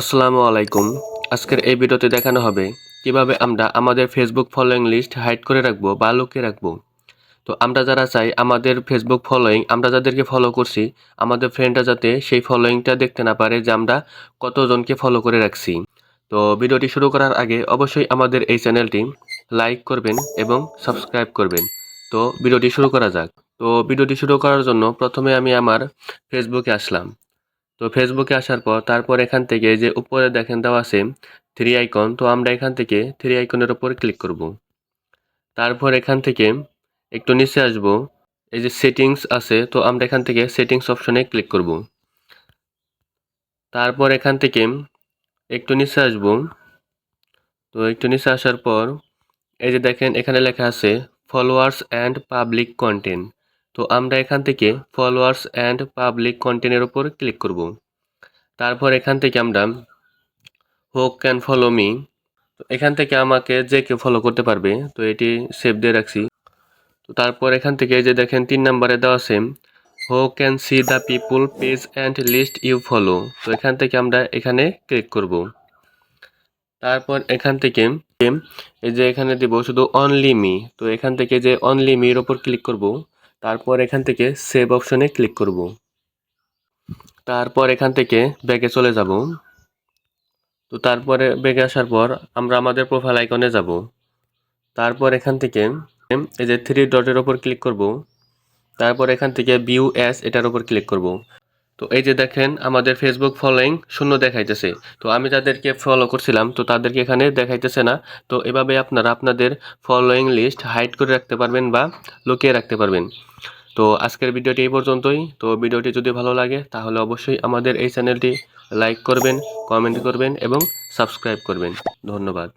আসসালামু আলাইকুম। আজকের এই ভিডিওতে দেখানো হবে কিভাবে আমরা আমাদের ফেসবুক ফলোয়িং লিস্ট হাইড করে রাখবো বা লুকিয়ে রাখবো। তো আমরা যারা চাই আমাদের ফেসবুক ফলোয়িং আমরা যাদেরকে ফলো করছি আমাদের ফ্রেন্ডরা যাতে সেই ফলোয়িংটা দেখতে না পারে যে আমরা কতজনকে ফলো করে রাখছি। তো ভিডিওটি শুরু করার আগে অবশ্যই আমাদের এই চ্যানেলটি লাইক করবেন এবং সাবস্ক্রাইব করবেন। তো ভিডিওটি শুরু করা যাক। তো ভিডিওটি শুরু করার জন্য প্রথমে আমি আমার ফেসবুকে আসলাম। তো ফেসবুকে আসার পর তারপর এখান থেকে যে উপরে দেখেন দেওয়া আছে থ্রি আইকন, তো আমরা এখান থেকে থ্রি আইকনের উপর ক্লিক করব। তারপর এখান থেকে একটু নিচে আসব, এই যে সেটিংস আছে, তো আমরা এখান থেকে সেটিংস অপশনে ক্লিক করব। তারপর এখান থেকে একটু নিচে আসব। তো একটু নিচে আসার পর এই যে দেখেন এখানে লেখা আছে ফলোয়ার্স অ্যান্ড পাবলিক কন্টেন্ট। তো আমরা এখান থেকে ফলোয়ার্স অ্যান্ড পাবলিক কন্টেন্টের উপর ক্লিক করব। তারপর এখান থেকে আমরা হু ক্যান ফলো মি, তো এখান থেকে আমাকে যে কেউ ফলো করতে পারবে, তো এটি সেভ দিয়ে রাখছি। তো তারপর এখান থেকে এই যে দেখেন 3 নম্বরে দেওয়া আছে who can see the people page and list you follow. তো এখান থেকে আমরা এখানে ক্লিক করব। তারপর এখান থেকে এই যে এখানে দিব শুধু অনলি মি, তো এখান থেকে যে অনলি মির ওপর ক্লিক করব। তারপর এখান থেকে সেভ অপশনে ক্লিক করব। তারপর এখান থেকে ব্যাকে চলে যাব। তো তারপরে ব্যাকে আসার পর আমরা আমাদের প্রোফাইল আইকনে যাব। তারপর এখান থেকে এই যে থ্রি ডটের ওপর ক্লিক করব। তারপর এখান থেকে ভিউ অ্যাজ এটার উপর ক্লিক করব। তো এই যে দেখেন আমাদের ফেসবুক ফলোয়িং শূন্য দেখাইতেছে। তো আমি যাদেরকে ফলো করছিলাম তো তাদেরকে এখানে দেখাইতেছে না। তো এভাবে আপনারা আপনাদের ফলোয়িং লিস্ট হাইড করে রাখতে পারবেন বা লুকিয়ে রাখতে পারবেন। তো আজকের ভিডিওটি এই পর্যন্তই। তো ভিডিওটি যদি ভালো লাগে তাহলে অবশ্যই আমাদের এই চ্যানেলটি লাইক করবেন, কমেন্ট করবেন এবং সাবস্ক্রাইব করবেন। ধন্যবাদ।